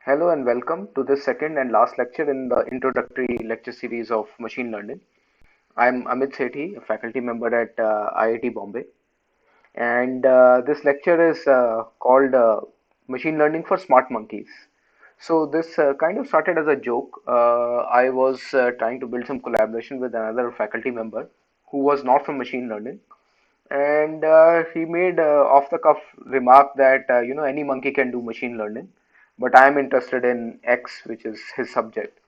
Hello and welcome to the second and last lecture in the introductory lecture series of machine learning. I'm Amit Sethi, a faculty member at IIT Bombay, and this lecture is called Machine Learning for Smart Monkeys. So this kind of started as a joke. I was trying to build some collaboration with another faculty member who was not from machine learning, and he made off the cuff remark that any monkey can do machine learning, but I am interested in X, which is his subject.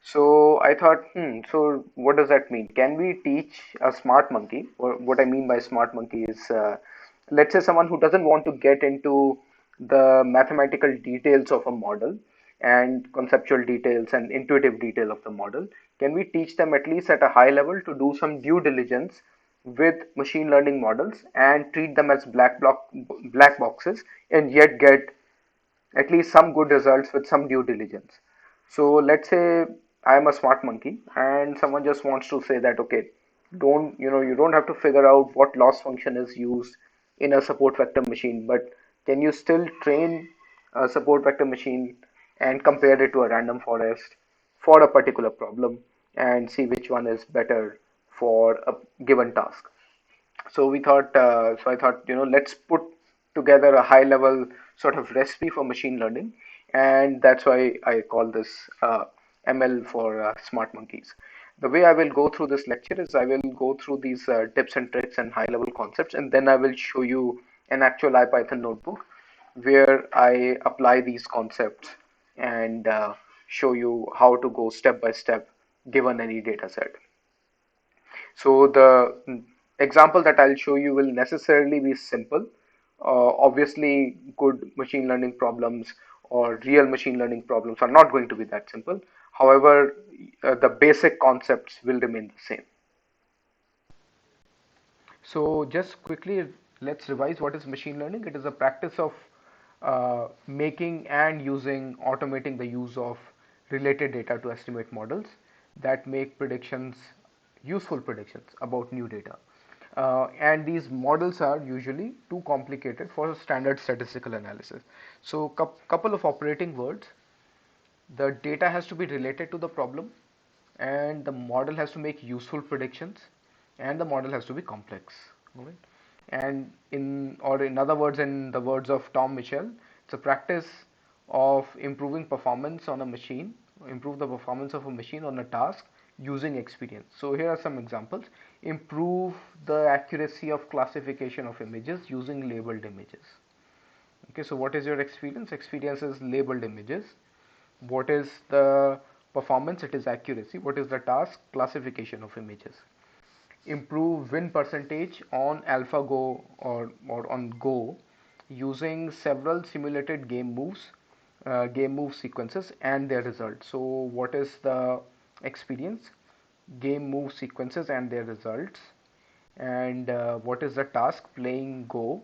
So I thought, so what does that mean? Can we teach a smart monkey? Or what I mean by smart monkey is, let's say someone who doesn't want to get into the mathematical details of a model and conceptual details and intuitive detail of the model. Can we teach them at least at a high level to do some due diligence with machine learning models and treat them as black boxes and yet get at least some good results with some due diligence. So let's say I'm a smart monkey and someone just wants to say that, okay, you don't have to figure out what loss function is used in a support vector machine, but can you still train a support vector machine and compare it to a random forest for a particular problem and see which one is better for a given task? So I thought, let's put together a high level sort of recipe for machine learning, and that's why I call this ML for smart monkeys. The way I will go through this lecture is I will go through these tips and tricks and high level concepts, and then I will show you an actual IPython notebook where I apply these concepts and show you how to go step by step given any data set. So the example that I'll show you will necessarily be simple. Obviously, good machine learning problems or real machine learning problems are not going to be that simple. However, the basic concepts will remain the same. So just quickly, let's revise what is machine learning. It is a practice of making and automating the use of related data to estimate models that make useful predictions about new data. And these models are usually too complicated for standard statistical analysis. So couple of operating words: the data has to be related to the problem, and the model has to make useful predictions, and the model has to be complex. Okay? And in other words, in the words of Tom Mitchell, it's a practice of improving performance on a machine, improve the performance of a machine on a task using experience. So here are some examples: improve the accuracy of classification of images using labeled images. Okay, so what is your experience? Experience is labeled images. What is the performance? It is accuracy. What is the task? Classification of images. Improve win percentage on AlphaGo or on Go using several simulated game move sequences and their results. So what is the experience? Game move sequences and their results. And what is the task? Playing Go.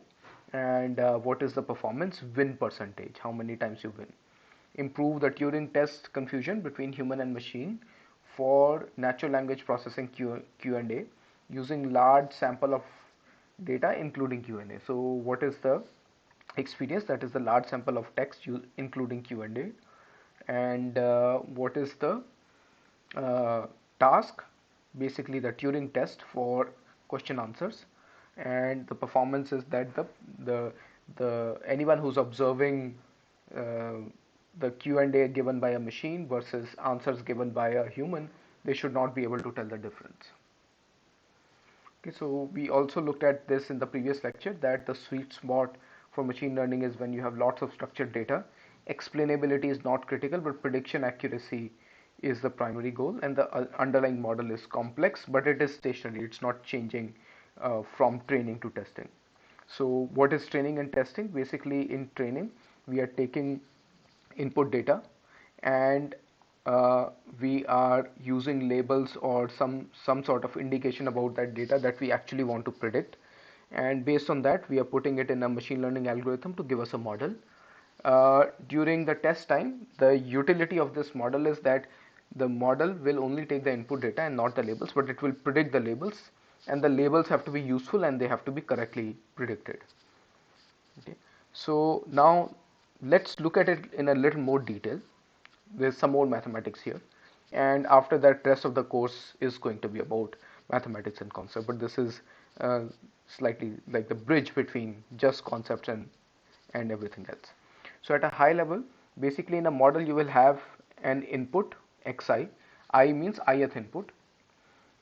And what is the performance? Win percentage, how many times you win. Improve the Turing test confusion between human and machine for natural language processing Q&A using large sample of data including Q&A. So what is the experience? That is the large sample of text including Q&A. And what is the task? Basically the Turing test for question answers. And the performance is that the anyone who's observing uh, the Q&A given by a machine versus answers given by a human, they should not be able to tell the difference. Okay, so we also looked at this in the previous lecture, that the sweet spot for machine learning is when you have lots of structured data. Explainability is not critical, but prediction accuracy is the primary goal, and the underlying model is complex, but it is stationary. It's not changing from training to testing. So what is training and testing? Basically, in training, we are taking input data, and we are using labels or some sort of indication about that data that we actually want to predict, and based on that we are putting it in a machine learning algorithm to give us a model. During the test time, the utility of this model is that the model will only take the input data and not the labels, but it will predict the labels, and the labels have to be useful and they have to be correctly predicted. Okay, so now let's look at it in a little more detail. There's some more mathematics here, and after that rest of the course is going to be about mathematics and concept, but this is uh, slightly like the bridge between just concepts and everything else. So at a high level, basically in a model you will have an input xi. I means ith input,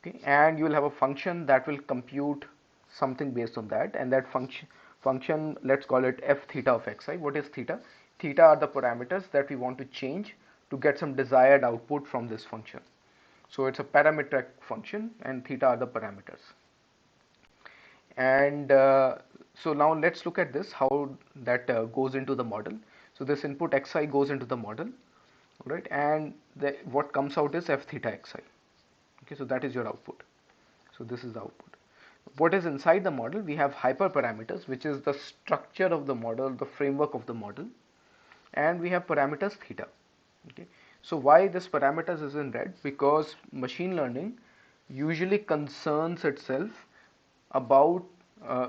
okay, and you will have a function that will compute something based on that, and that function, let's call it f theta of xi. What is theta? Theta are the parameters that we want to change to get some desired output from this function. So it's a parametric function, and theta are the parameters. And so now let's look at this, how that goes into the model. So this input xi goes into the model, right, and what comes out is f theta xi. Okay, so that is your output. So this is the output. What is inside the model? We have hyperparameters, which is the structure of the model, the framework of the model, and we have parameters theta. Okay, so why this parameters is in red? Because machine learning usually concerns itself about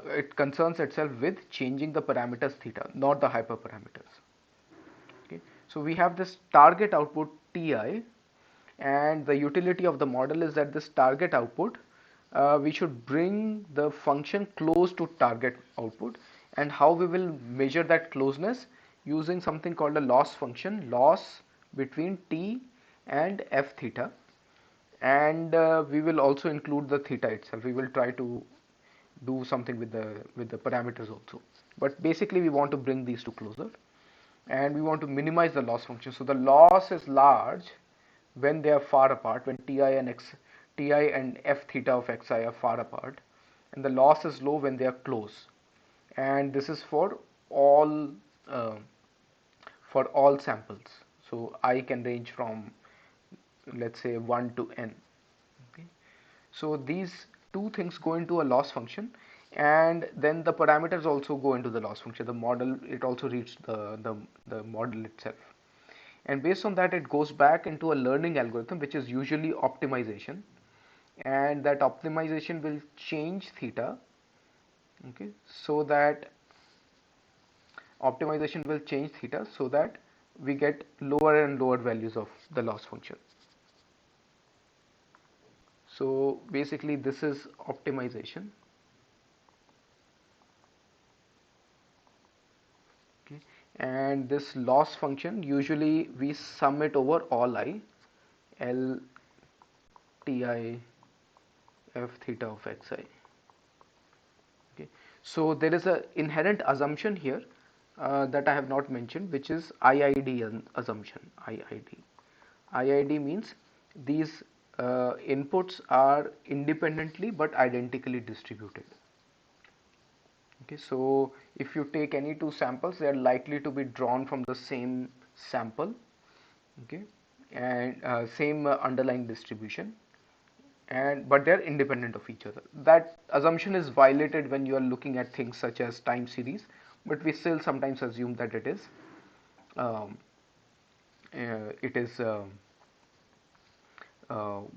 it concerns itself with changing the parameters theta, not the hyperparameters. Okay, so we have this target output ti, and the utility of the model is that this target output, we should bring the function close to target output. And how we will measure that closeness? Using something called a loss function, loss between t and f theta, and we will also include the theta itself. We will try to do something with the parameters also, but basically we want to bring these two closer, and we want to minimize the loss function. So the loss is large when they are far apart, when ti and f theta of xi are far apart, and the loss is low when they are close. And this is all uh, for all samples. So I can range from, let's say, 1 to n. Okay, so these two things go into a loss function, and then the parameters also go into the loss function. The model, it also reads the model itself, and based on that it goes back into a learning algorithm, which is usually optimization, and that optimization will change theta. Okay, so that optimization will change theta so that we get lower and lower values of the loss function. So basically this is optimization. Okay, and this loss function, usually we sum it over all I, L Ti f theta of xi. Okay, so there is a inherent assumption here that I have not mentioned, which is IID assumption. IID means these inputs are independently but identically distributed. Okay, so if you take any two samples, they are likely to be drawn from the same sample. Okay, and same underlying distribution, and but they are independent of each other. That assumption is violated when you are looking at things such as time series, but we still sometimes assume that um, it is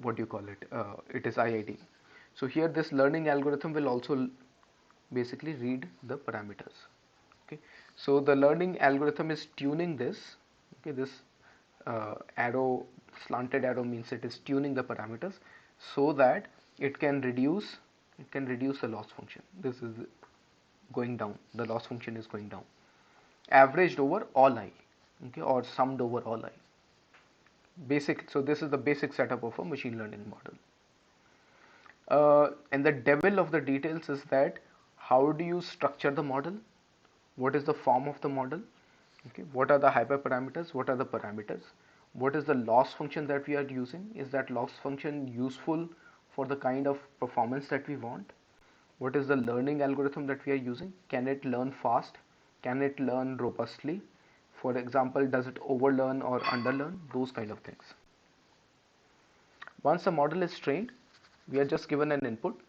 what do you call it? It is IID. So here this learning algorithm will also basically read the parameters. Okay, so the learning algorithm is tuning this. Okay, this arrow, slanted arrow, means it is tuning the parameters so that it can reduce the loss function. This is going down, the loss function is going down, averaged over all I, okay, or summed over all I. Basic. So this is the basic setup of a machine learning model. And the devil of the details is that how do you structure the model? What is the form of the model? Okay, what are the hyperparameters? What are the parameters? What is the loss function that we are using? Is that loss function useful for the kind of performance that we want? What is the learning algorithm that we are using? Can it learn fast? Can it learn robustly? For example, does it overlearn or underlearn? Those kind of things. Once the model is trained, we are just given an input.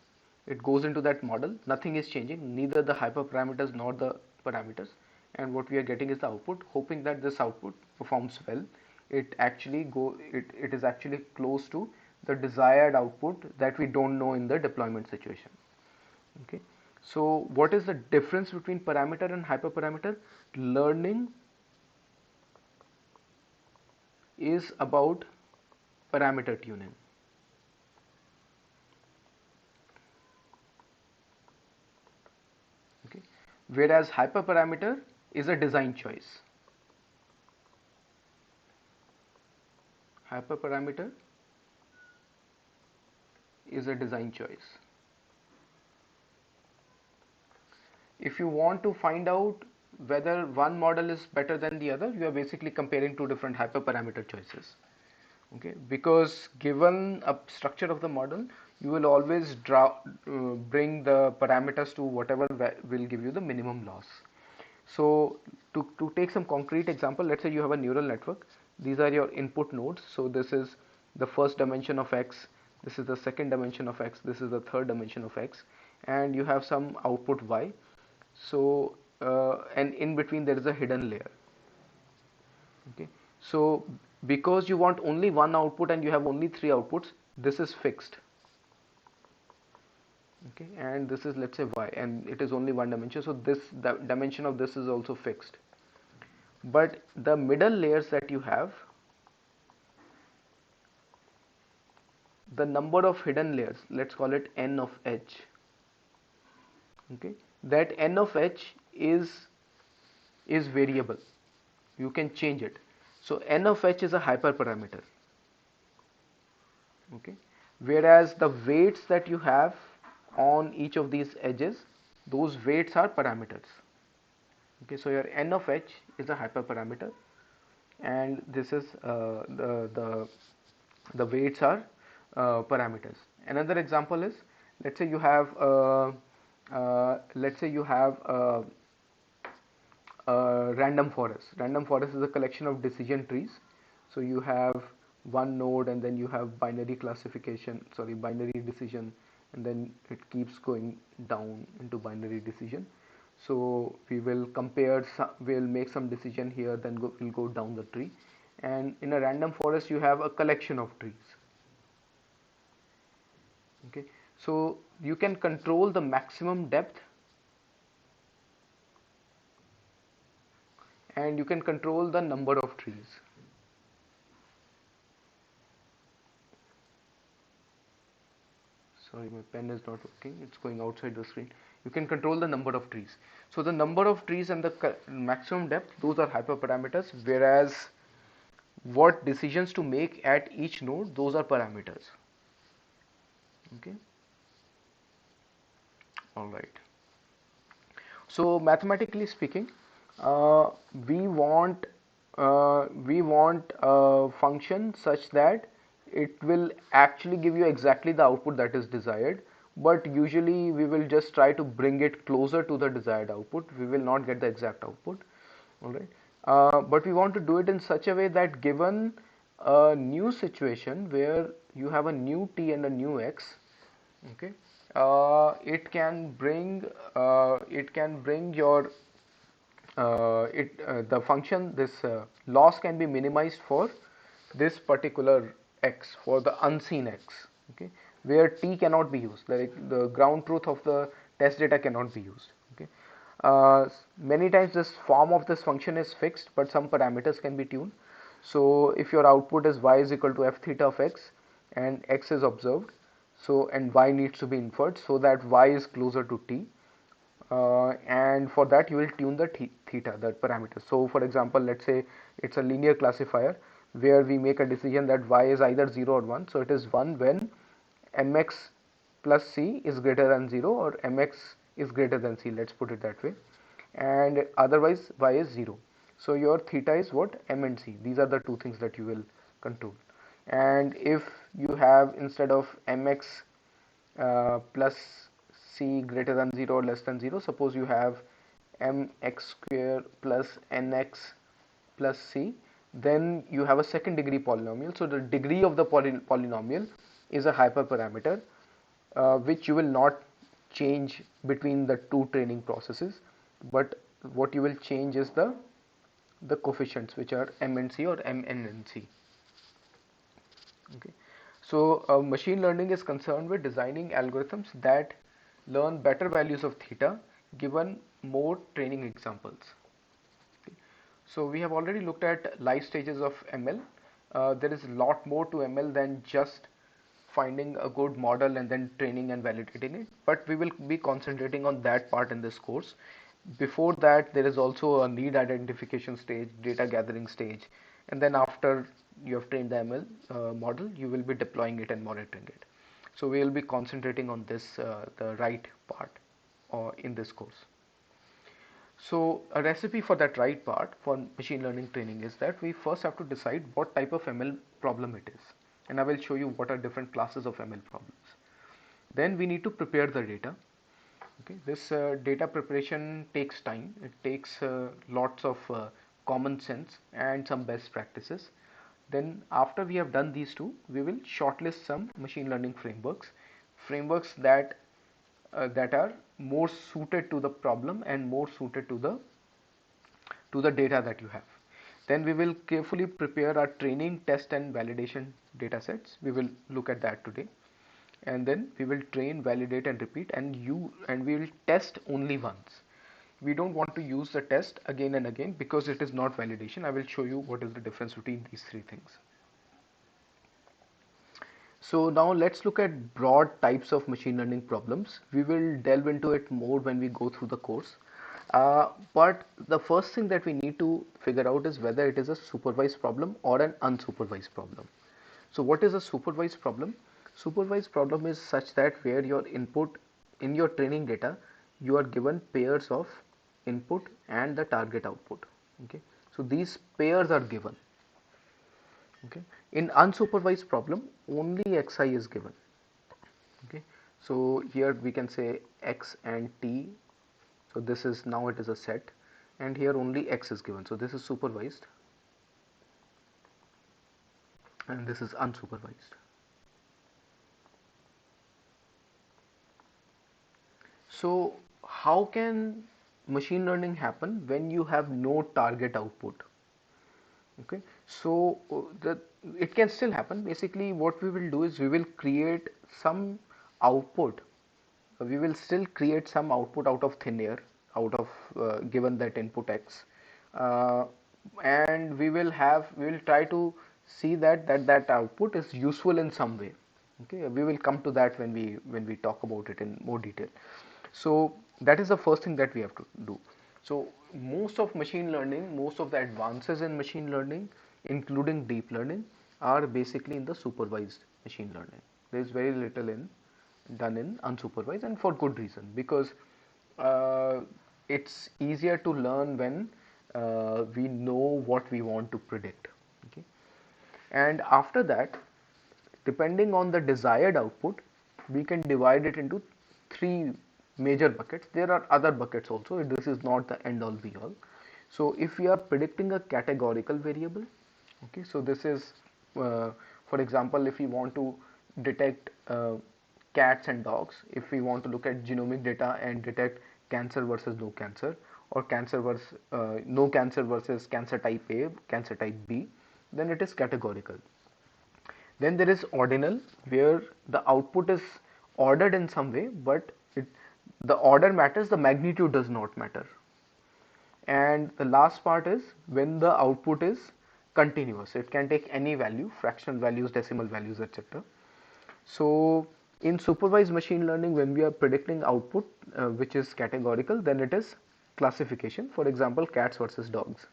It goes into that model. Nothing is changing, neither the hyperparameters nor the parameters. And what we are getting is the output, hoping that this output performs well. It is actually close to the desired output that we don't know in the deployment situation. Okay, so what is the difference between parameter and hyperparameter? Learning is about parameter tuning. Okay. Whereas hyperparameter is a design choice. Hyperparameter is a design choice. If you want to find out whether one model is better than the other, you are basically comparing two different hyperparameter choices. Okay, because given a structure of the model, you will always bring the parameters to whatever will give you the minimum loss. So to take some concrete example, let's say you have a neural network. These are your input nodes. So this is the first dimension of x, this is the second dimension of x, this is the third dimension of x, and you have some output y. So and in between there is a hidden layer. Okay, so because you want only one output and you have only three outputs, this is fixed. Okay, and this is, let's say, y, and it is only one dimension, so this, the dimension of this is also fixed. But the middle layers that you have, the number of hidden layers, let's call it n of h. Okay, that n of h is variable, you can change it. So n of h is a hyperparameter. Okay, whereas the weights that you have on each of these edges, those weights are parameters. Okay, so your n of h is a hyperparameter, and this is the weights are parameters. Another example is, let's say you have a random forest. Random forest is a collection of decision trees. So you have one node, and then you have binary classification, sorry, binary decision, and then it keeps going down into binary decision. So we will compare, we'll make some decision here, then we'll go down the tree. And in a random forest, you have a collection of trees. Okay, so you can control the maximum depth, and you can control the number of trees. Sorry, my pen is not working, it's going outside the screen. You can control the number of trees. So the number of trees and the maximum depth, those are hyperparameters, whereas what decisions to make at each node, those are parameters. Okay, all right. So mathematically speaking, uh, we want a function such that it will actually give you exactly the output that is desired, but usually we will just try to bring it closer to the desired output. We will not get the exact output. All right, but we want to do it in such a way that given a new situation where you have a new t and a new x, okay, it can bring your the function, this loss can be minimized for this particular x, for the unseen x. Okay, where t cannot be used, like the ground truth of the test data cannot be used. Okay, many times this form of this function is fixed, but some parameters can be tuned. So if your output is y is equal to f theta of x and x is observed, so and y needs to be inferred so that y is closer to t, and for that you will tune the theta, that parameter. So for example, let's say it's a linear classifier where we make a decision that y is either 0 or 1. So it is 1 when mx plus c is greater than 0, or mx is greater than c, let's put it that way, and otherwise y is 0. So your theta is what? M and c. These are the two things that you will control. And if you have, instead of mx plus c greater than 0 or less than 0, suppose you have mx square plus nx plus c, then you have a second degree polynomial. So the degree of the polynomial is a hyperparameter, which you will not change between the two training processes, but what you will change is the coefficients, which are m and c, or m n and c. Okay, so machine learning is concerned with designing algorithms that learn better values of theta given more training examples. Okay. So we have already looked at life stages of ML, there is a lot more to ML than just finding a good model and then training and validating it, but we will be concentrating on that part in this course. Before that, there is also a need identification stage, data gathering stage, and then after you have trained the ML model, you will be deploying it and monitoring it. So we will be concentrating on this, the right part in this course. So a recipe for that right part for machine learning training is that we first have to decide what type of ML problem it is. And I will show you what are different classes of ML problems. Then we need to prepare the data. Okay, this data preparation takes time. It takes lots of common sense and some best practices. Then after we have done these two, we will shortlist some machine learning frameworks that are more suited to the problem and more suited to the data that you have. Then we will carefully prepare our training, test and validation data sets. We will look at that today. And then we will train, validate and repeat, and we will test only once. We don't want to use the test again and again because it is not validation. I will show you what is the difference between these three things. So now let's look at broad types of machine learning problems. We will delve into it more when we go through the course. But the first thing that we need to figure out is whether it is a supervised problem or an unsupervised problem. So what is a supervised problem? Supervised problem is such that where your input in your training data, you are given pairs of input and the target output. Okay, so these pairs are given. Okay, in unsupervised problem, only xi is given. Okay, so here we can say x and t. So this is now it is a set, and here only x is given. So this is supervised, and this is unsupervised. So how can machine learning happen when you have no target output? Okay, so it can still happen. Basically what we will do is we will create some output. We will still create some output out of thin air, out of given that input x, uh, and we will try to see that output is useful in some way. Okay, we will come to that when we talk about it in more detail. So that is the first thing that we have to do. So most of machine learning, most of the advances in machine learning, including deep learning, are basically in the supervised machine learning. There is very little done in unsupervised, and for good reason, because uh, it's easier to learn when we know what we want to predict. Okay, and after that, depending on the desired output, we can divide it into three major buckets. There are other buckets also. This is not the end all be all. So if we are predicting a categorical variable, okay, so this is for example, if we want to detect cats and dogs, if we want to look at genomic data and detect cancer versus no cancer, or cancer versus no cancer versus cancer type A, cancer type B, then it is categorical. Then there is ordinal, where the output is ordered in some way, but the order matters, the magnitude does not matter. And the last part is when the output is continuous. It can take any value, fractional values, decimal values, etc. So in supervised machine learning, when we are predicting output which is categorical, then it is classification. For example, cats versus dogs.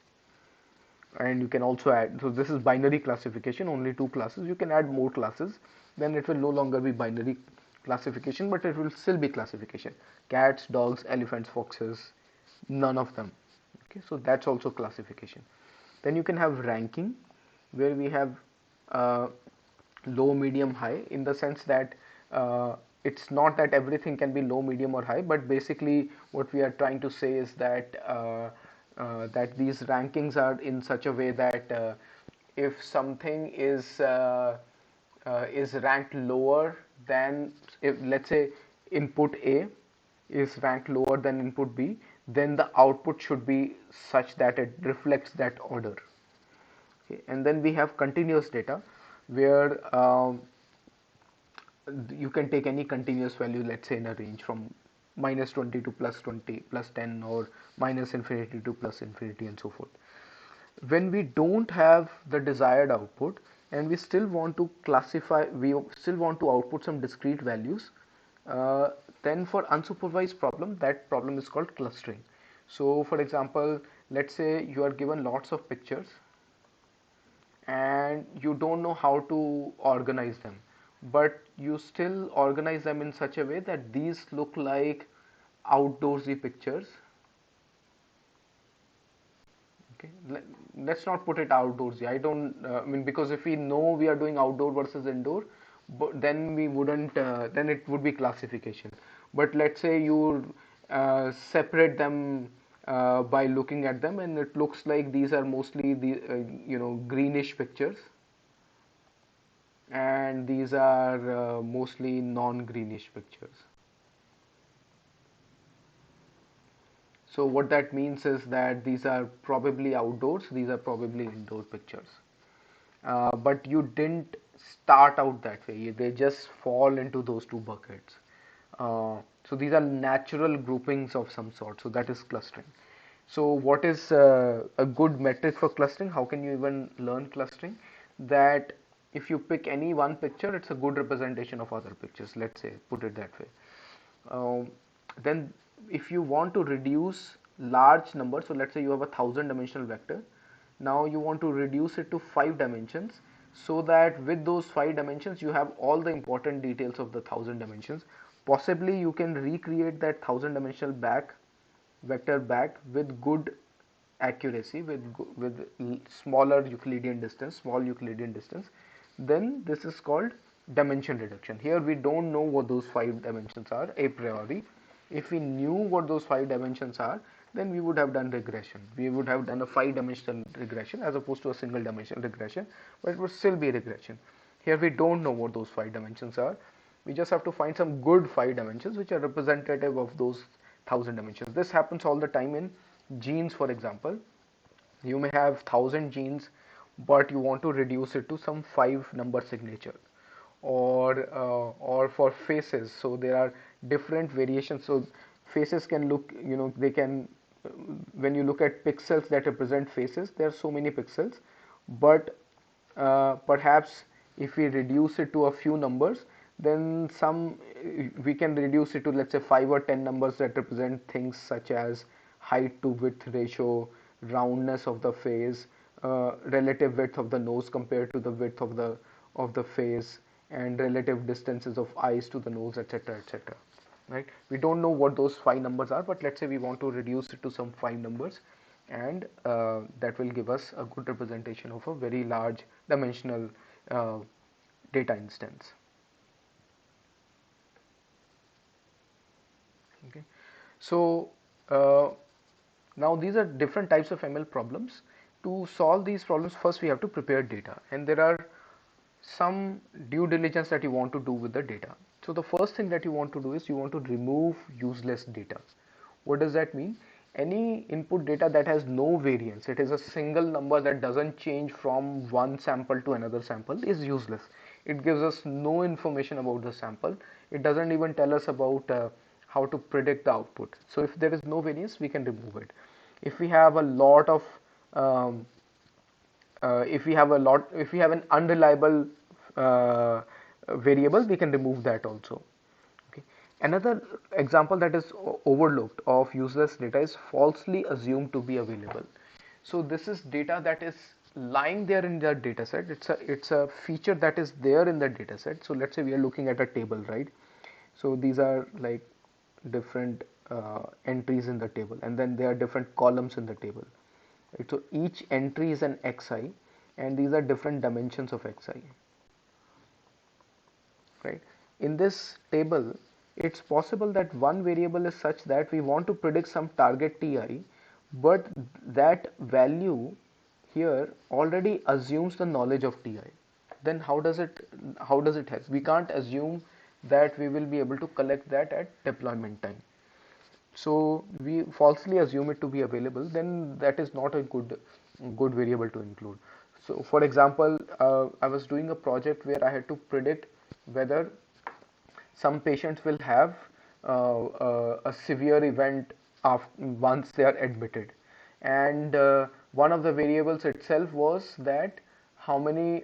And you can also add, so this is binary classification, only two classes. You can add more classes, then it will no longer be binary classification, but it will still be classification. Cats, dogs, elephants, foxes, none of them. Okay, so that's also classification. Then you can have ranking, where we have uh, low, medium, high, in the sense that it's not that everything can be low, medium or high, but basically what we are trying to say is that that these rankings are in such a way that if something is ranked lower than, if let's say input A is ranked lower than input B, then the output should be such that it reflects that order. Okay. And then we have continuous data, where you can take any continuous value, let's say in a range from -20 to +20, +10, or -infinity to +infinity, and so forth. When we don't have the desired output and we still want to classify, we still want to output some discrete values, uh, then for unsupervised problem, that problem is called clustering. So for example, let's say you are given lots of pictures and you don't know how to organize them, but you still organize them in such a way that these look like outdoorsy pictures. Okay, let's not put it outdoorsy. I don't I mean, because if we know we are doing outdoor versus indoor, but then we wouldn't then it would be classification. But let's say you separate them by looking at them, and it looks like these are mostly the greenish pictures, and these are mostly non-greenish pictures. So what that means is that these are probably outdoors, these are probably indoor pictures. But you didn't start out that way. They just fall into those two buckets. So these are natural groupings of some sort. So that is clustering. So what is a good metric for clustering? How can you even learn clustering? That if you pick any one picture, it's a good representation of other pictures. Let's say, put it that way. Then if you want to reduce large numbers, so let's say you have a 1,000 dimensional vector, now you want to reduce it to 5 dimensions, so that with those 5 dimensions you have all the important details of the 1,000 dimensions. Possibly you can recreate that 1,000 dimensional vector back with good accuracy, with smaller Euclidean distance, small Euclidean distance. Then this is called dimension reduction. Here we don't know what those 5 dimensions are a priori. If we knew what those 5 dimensions are, then we would have done regression. We would have done a 5 dimensional regression as opposed to a single dimensional regression, but it would still be regression. Here we don't know what those 5 dimensions are. We just have to find some good 5 dimensions which are representative of those 1,000 dimensions. This happens all the time in genes, for example. You may have 1,000 genes, but you want to reduce it to some 5 number signature. Or for faces, so there are different variations. So faces can look, they can, when you look at pixels that represent faces, there are so many pixels, but perhaps if we reduce it to a few numbers, then we can reduce it to, let's say, 5 or 10 numbers that represent things such as height to width ratio, roundness of the face, relative width of the nose compared to the width of the face, and relative distances of eyes to the nose, etc., etc. Right? We don't know what those 5 numbers are, but let's say we want to reduce it to some 5 numbers, and that will give us a good representation of a very large dimensional uh, data instance. Okay, so now these are different types of ML problems. To solve these problems, first we have to prepare data, and there are some due diligence that you want to do with the data. So the first thing that you want to do is you want to remove useless data. What does that mean? Any input data that has no variance, it is a single number that doesn't change from one sample to another sample, is useless. It gives us no information about the sample. It doesn't even tell us about how to predict the output. So if there is no variance, we can remove it. If we have a lot of um, if we have an unreliable variable, we can remove that also. Okay. Another example that is overlooked of useless data is falsely assumed to be available. So this is data that is lying there in the data set. It's a feature that is there in the data set. So let's say we are looking at a table, right? So these are like different entries in the table, and then there are different columns in the table. Right? So each entry is an xi, and these are different dimensions of xi. Right? In this table, it's possible that one variable is such that we want to predict some target ti, but that value here already assumes the knowledge of ti. Then how does it help? We can't assume that we will be able to collect that at deployment time. So we falsely assume it to be available, then that is not a good variable to include. So for example, I was doing a project where I had to predict whether some patients will have a severe event once they are admitted, and one of the variables itself was that how many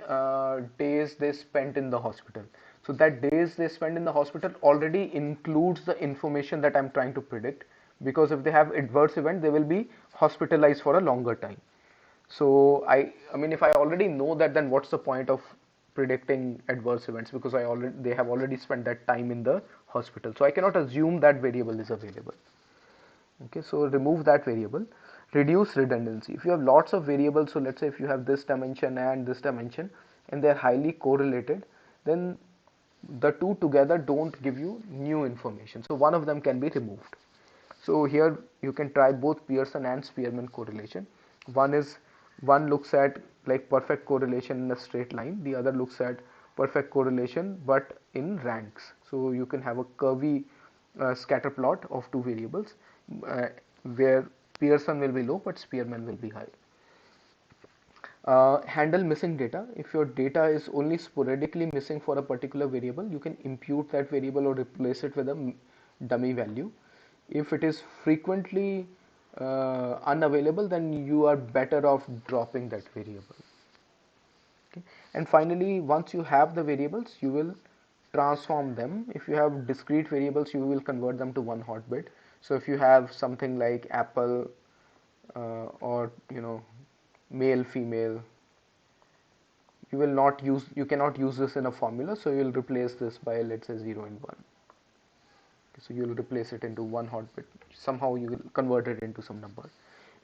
days they spent in the hospital. So that days they spend in the hospital already includes the information that I'm trying to predict, because if they have adverse event, they will be hospitalized for a longer time. So I mean, if I already know that, then what's the point of predicting adverse events, because they have already spent that time in the hospital. So I cannot assume that variable is available. Okay, so remove that variable. Reduce redundancy. If you have lots of variables, so let's say if you have this dimension and this dimension and they're highly correlated, then the two together don't give you new information. So one of them can be removed. So here you can try both Pearson and Spearman correlation. One looks at like perfect correlation in a straight line. The other looks at perfect correlation but in ranks. So you can have a curvy scatter plot of two variables uh, where Pearson will be low but Spearman will be high. Handle missing data. If your data is only sporadically missing for a particular variable, you can impute that variable or replace it with a dummy value. If it is frequently unavailable, then you are better off dropping that variable. Okay. And finally, once you have the variables, you will transform them. If you have discrete variables, you will convert them to one hot bit. So if you have something like apple or male female, you cannot use this in a formula, so you will replace this by, let's say, 0 and 1. So you will replace it into one hot bit. Somehow you will convert it into some number.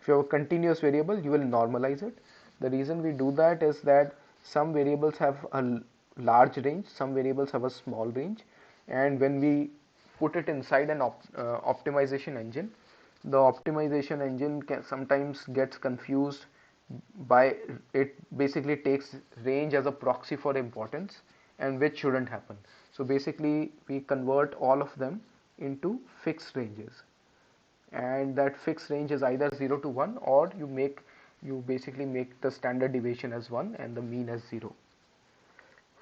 If you have a continuous variable, you will normalize it. The reason we do that is that some variables have a large range, some variables have a small range, and when we put it inside an optimization engine, the optimization engine sometimes gets confused by it basically takes range as a proxy for importance, and which shouldn't happen. So basically we convert all of them into fixed ranges, and that fixed range is either 0 to 1, or you basically make the standard deviation as 1 and the mean as 0.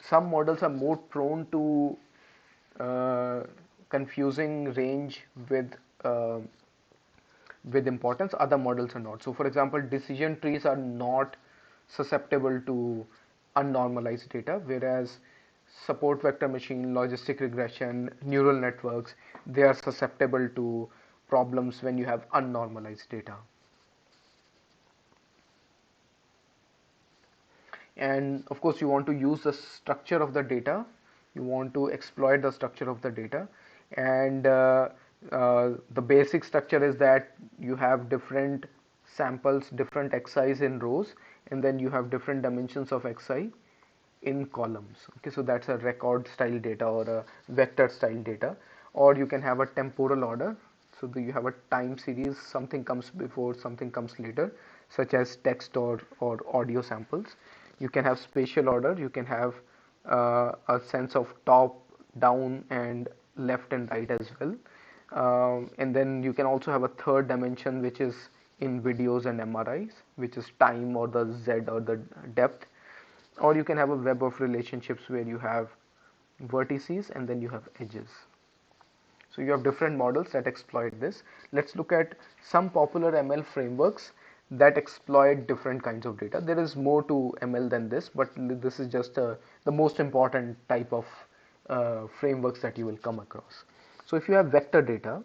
Some models are more prone to uh, confusing range uh, with importance, other models are not. So for example, decision trees are not susceptible to unnormalized data, whereas support vector machine, logistic regression, neural networks, they are susceptible to problems when you have unnormalized data. And of course you want to use the structure of the data, you want to exploit the structure of the data, and the basic structure is that you have different samples, different xi's in rows, and then you have different dimensions of xi in columns. Okay, so that's a record style data or a vector style data. Or you can have a temporal order, so you have a time series, something comes before, something comes later, such as text or audio samples. You can have spatial order, you can have a sense of top, down, and left and right as well. And then you can also have a third dimension, which is in videos and MRIs, which is time or the Z or the depth. Or you can have a web of relationships where you have vertices and then you have edges. So you have different models that exploit this. Let's look at some popular ML frameworks that exploit different kinds of data. There is more to ML than this, but this is just the most important type of frameworks that you will come across. So if you have vector data,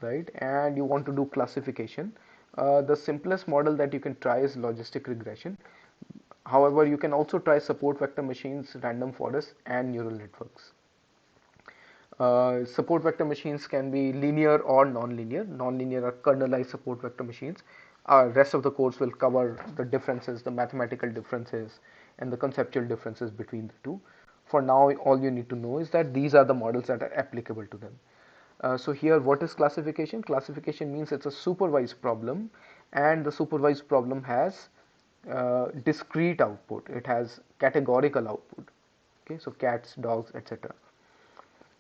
right, and you want to do classification, the simplest model that you can try is logistic regression. However, you can also try support vector machines, random forests, and neural networks. Support vector machines can be linear or non-linear. Non-linear are kernelized support vector machines. Rest of the course will cover the differences, the mathematical differences, and the conceptual differences between the two. For now, all you need to know is that these are the models that are applicable to them. So here, what is classification? Classification means it's a supervised problem, and the supervised problem has discrete output. It has categorical output. Okay, so cats, dogs, etc.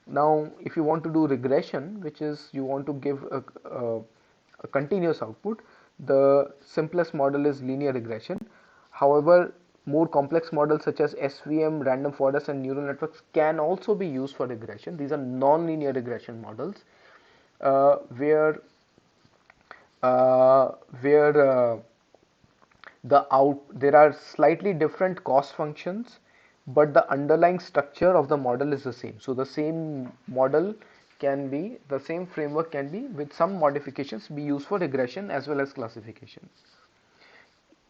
Now, if you want to do regression, which is you want to give a continuous output, the simplest model is linear regression. However, more complex models such as SVM, random forest, and neural networks can also be used for regression. These are non-linear regression models uh, where uh, where there are slightly different cost functions, but the underlying structure of the model is the same. So the same model can be, the same framework can be, with some modifications, be used for regression as well as classification.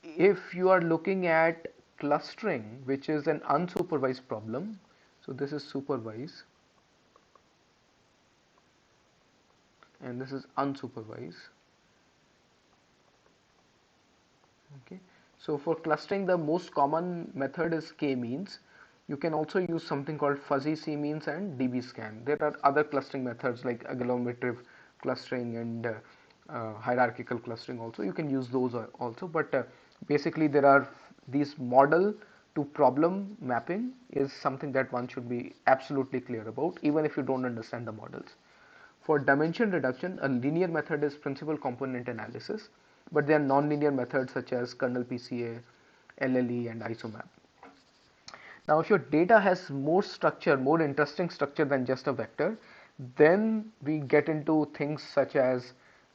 If you are looking at clustering, which is an unsupervised problem, so this is supervised and this is unsupervised. Okay, so for clustering, the most common method is k-means. You can also use something called fuzzy c-means and dbScan. There are other clustering methods like agglomerative clustering and hierarchical clustering also. You can use those also, but basically there are these model to problem mapping is something that one should be absolutely clear about, even if you don't understand the models. For dimension reduction, a linear method is principal component analysis, but there are nonlinear methods such as kernel PCA, LLE, and isomap. Now, if your data has more structure, more interesting structure than just a vector, then we get into things such as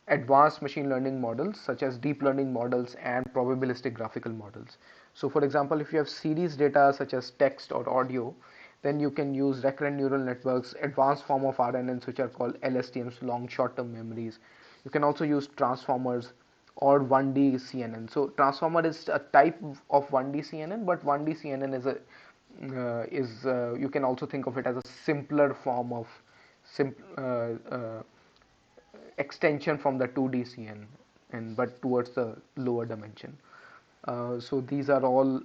advanced machine learning models, such as deep learning models and probabilistic graphical models. So, for example, if you have series data such as text or audio, then you can use recurrent neural networks, advanced form of RNNs, which are called LSTMs, long short-term memories. You can also use transformers or 1D CNN. So transformer is a type of 1D CNN, but 1D CNN is you can also think of it as a simpler form of extension from the 2D CN, and but towards the lower dimension. So these are all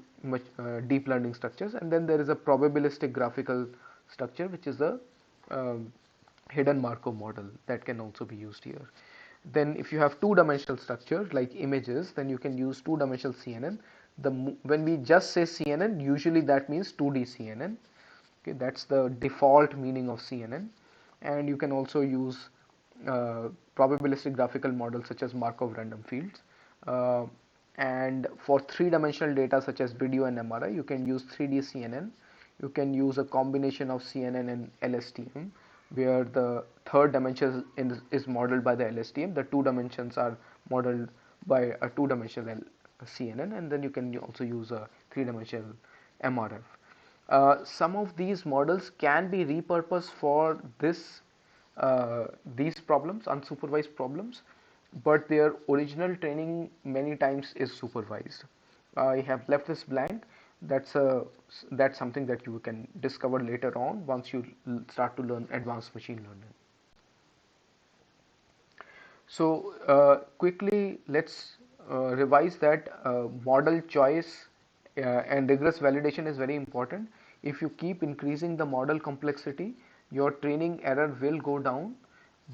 deep learning structures, and then there is a probabilistic graphical structure, which is a hidden Markov model that can also be used here. Then if you have two-dimensional structures like images, then you can use two-dimensional CNN. When we just say CNN, usually that means 2D CNN. Okay, that's the default meaning of CNN. And you can also use probabilistic graphical models such as Markov random fields. And for three-dimensional data such as video and MRI, you can use 3D CNN. You can use a combination of CNN and LSTM, where the third dimension is modeled by the LSTM. The two dimensions are modeled by a two-dimensional CNN, and then you can also use a three-dimensional MRF. Some of these models can be repurposed for these problems, unsupervised problems, but their original training many times is supervised. I have left this blank. That's something that you can discover later on once you start to learn advanced machine learning. So quickly, let's revise that model choice and rigorous validation is very important. If you keep increasing the model complexity, your training error will go down,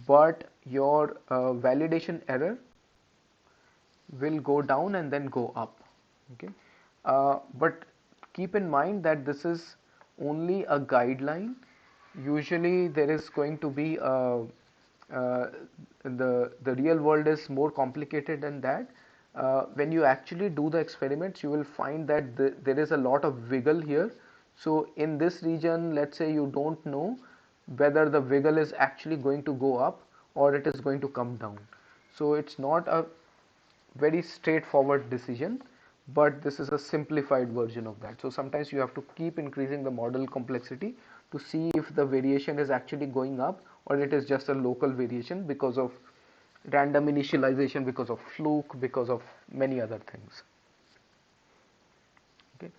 but your validation error will go down and then go up. Okay, but keep in mind that this is only a guideline. Usually there is going to be the real world is more complicated than that. When you actually do the experiments, you will find that there is a lot of wiggle here. So in this region, let's say you don't know whether the wiggle is actually going to go up or it is going to come down. So it's not a very straightforward decision, but this is a simplified version of that. So sometimes you have to keep increasing the model complexity to see if the variation is actually going up or it is just a local variation because of random initialization, because of fluke, because of many other things. Okay.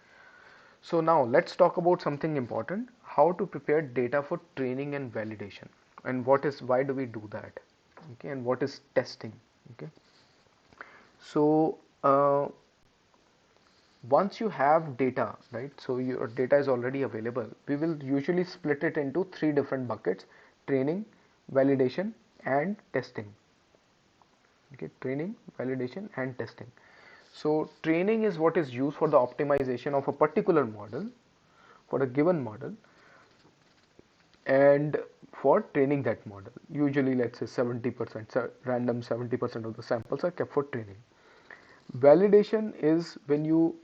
So now let's talk about something important: how to prepare data for training and validation, and why do we do that? Okay, and what is testing? Okay. So once you have data, right, so your data is already available, we will usually split it into three different buckets: training, validation, and testing. Okay, training, validation, and testing. So training is what is used for the optimization of a particular model, for a given model, and for training that model. Usually, let's say 70%, random 70% of the samples are kept for training. Validation is when you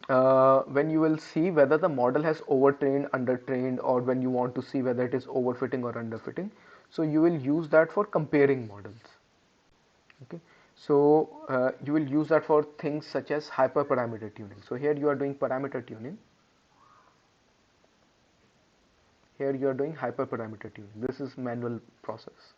will see whether the model has overtrained, undertrained, or when you want to see whether it is overfitting or underfitting. So you will use that for comparing models. Okay. So you will use that for things such as hyperparameter tuning. So here you are doing parameter tuning. Here you are doing hyperparameter tuning. This is manual process.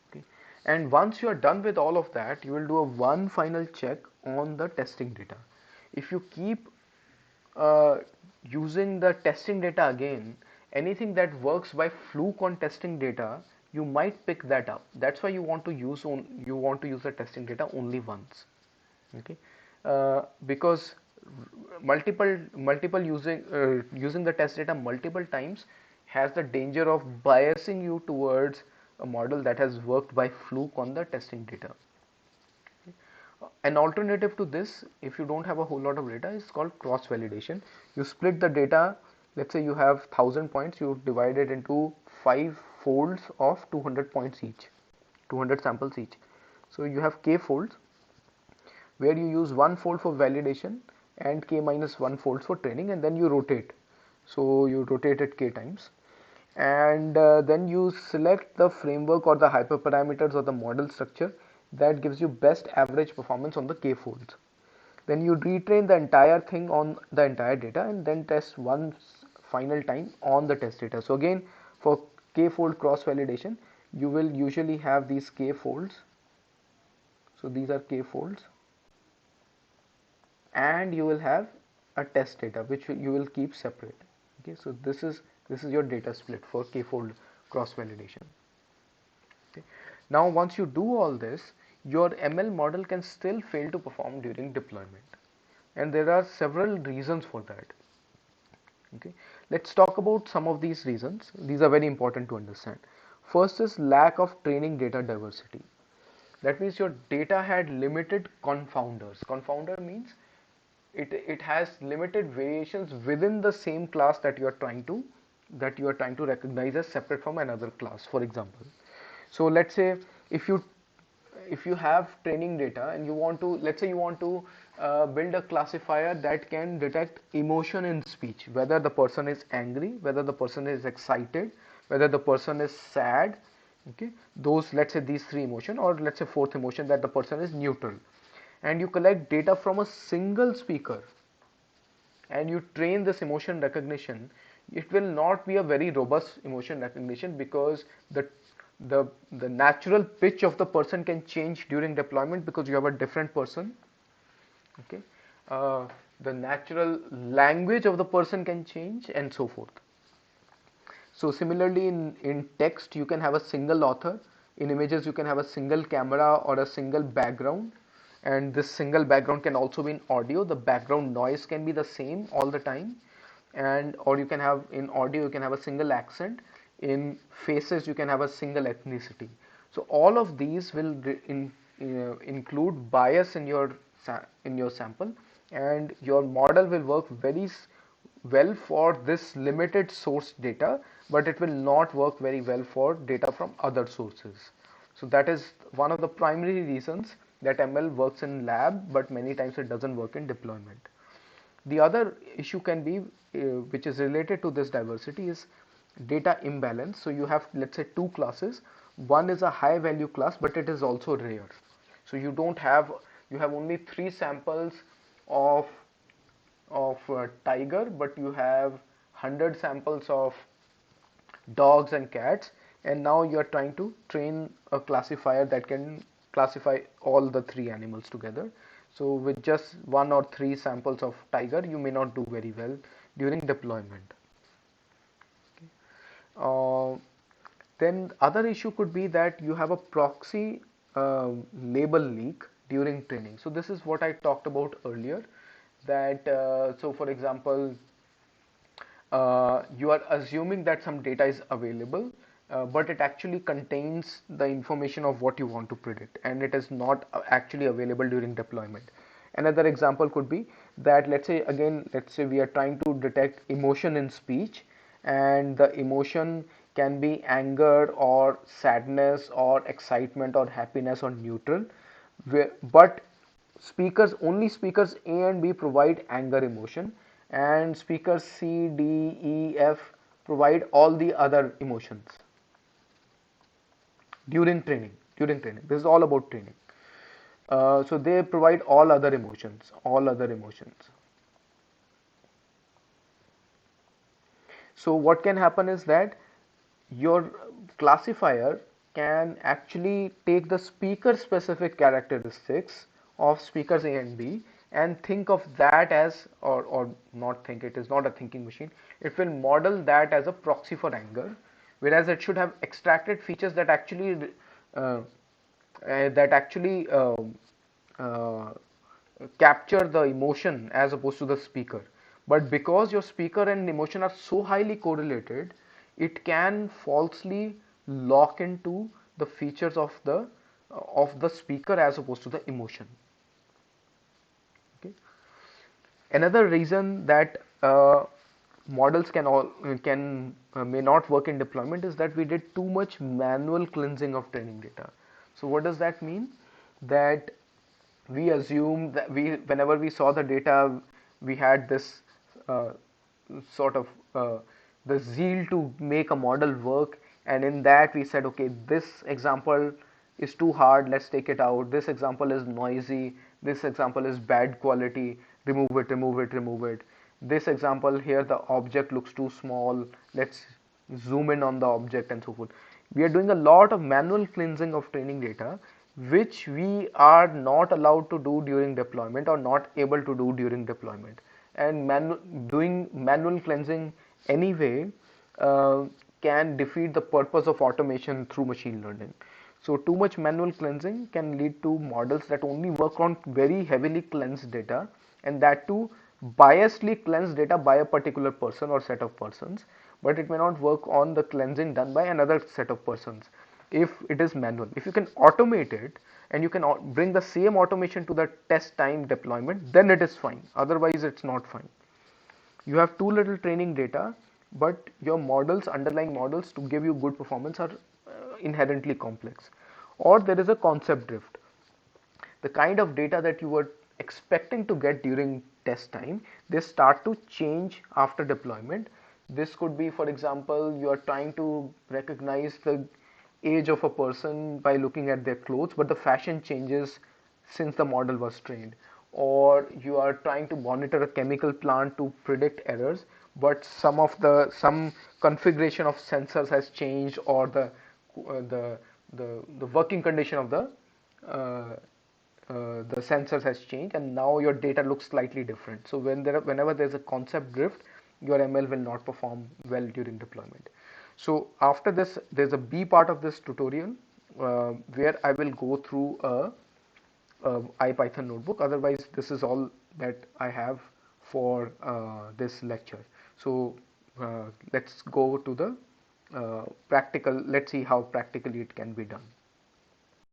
Okay. And once you are done with all of that, you will do a one final check on the testing data. If you keep uh, using the testing data again, anything that works by fluke on testing data, you might pick that up. That's why you want to use the testing data only once. Okay, because multiple using the test data multiple times has the danger of biasing you towards a model that has worked by fluke on the testing data. An alternative to this, if you don't have a whole lot of data, is called cross validation. You split the data. Let's say you have 1000 points, you divide it into 5 folds of 200 points each, 200 samples each. So you have k folds, where you use one fold for validation and k minus one folds for training, and then you rotate. So you rotate it k times, and then you select the framework or the hyperparameters or the model structure that gives you best average performance on the k folds. Then you retrain the entire thing on the entire data and then test one final time on the test data. So again, for k fold cross validation, you will usually have these k folds. So these are k folds, and you will have a test data which you will keep separate. Okay, so this is your data split for k-fold cross validation. Okay. Now once you do all this, your ML model can still fail to perform during deployment, and there are several reasons for that. Okay, let's talk about some of these reasons. These are very important to understand. First is lack of training data diversity. That means your data had limited confounders. Confounder means it has limited variations within the same class that you are trying to recognize as separate from another class, for example. So let's say if you have training data and you want to, let's say you want to build a classifier that can detect emotion in speech, whether the person is angry, whether the person is excited, whether the person is sad. Okay, those, let's say these three emotion, or let's say fourth emotion, that the person is neutral, and you collect data from a single speaker and you train this emotion recognition, it will not be a very robust emotion recognition, because the natural pitch of the person can change during deployment because you have a different person. Okay, the natural language of the person can change, and so forth. So similarly, in text you can have a single author, in images you can have a single camera or a single background, and this single background can also be in audio. The background noise can be the same all the time, and or you can have in audio you can have a single accent, in faces you can have a single ethnicity. So all of these will include bias in your sample, and your model will work very well for this limited source data, but it will not work very well for data from other sources. So that is one of the primary reasons that ML works in lab, but many times it doesn't work in deployment. The other issue can be, which is related to this diversity, is data imbalance. So you have, let's say, two classes. One is a high value class, but it is also rare. So you have only three samples of tiger, but you have 100 samples of dogs and cats, and now you are trying to train a classifier that can classify all the three animals together. So with just one or three samples of tiger, you may not do very well during deployment. Okay. Then other issue could be that you have a proxy label leak during training. So this is what I talked about earlier, that so for example, you are assuming that some data is available, but it actually contains the information of what you want to predict, and it is not actually available during deployment. Another example could be that, let's say we are trying to detect emotion in speech, and the emotion can be anger or sadness or excitement or happiness or neutral, but speakers A and B provide anger emotion, and speakers C, D, E, F provide all the other emotions. during training. This is all about training. So they provide all other emotions. So what can happen is that your classifier can actually take the speaker specific characteristics of speakers A and B and think of that as, or not think, it is not a thinking machine. It will model that as a proxy for anger, whereas it should have extracted features uh, that actually uh, capture the emotion as opposed to the speaker. But because your speaker and emotion are so highly correlated, it can falsely lock into the features of the speaker as opposed to the emotion. Okay. Another reason that models may not work in deployment is that we did too much manual cleansing of training data. So what does that mean? That we assume that whenever we saw the data, we had this uh, sort of the zeal to make a model work, and in that we said, okay, this example is too hard, let's take it out. This example is noisy, this example is bad quality, remove it, remove it, remove it. This example here, the object looks too small, let's zoom in on the object, and so forth. We are doing a lot of manual cleansing of training data, which we are not allowed to do during deployment or not able to do during deployment. And doing manual cleansing anyway uh, can defeat the purpose of automation through machine learning. So too much manual cleansing can lead to models that only work on very heavily cleansed data, and that too biasedly cleansed data by a particular person or set of persons, but it may not work on the cleansing done by another set of persons if it is manual. If you can automate it and you can bring the same automation to the test time deployment, then it is fine. Otherwise, it's not fine. You have too little training data, but your underlying models to give you good performance are inherently complex. Or there is a concept drift. The kind of data that you were expecting to get during test time, they start to change after deployment. This could be, for example, you are trying to recognize the age of a person by looking at their clothes, but the fashion changes since the model was trained. Or you are trying to monitor a chemical plant to predict errors, but some configuration of sensors has changed, or the working condition of uh, the sensors has changed, and now your data looks slightly different. So whenever there's a concept drift, your ML will not perform well during deployment. So after this, there's a B part of this tutorial where I will go through a IPython notebook. Otherwise, this is all that I have for this lecture. So let's go to the practical. Let's see how practically it can be done.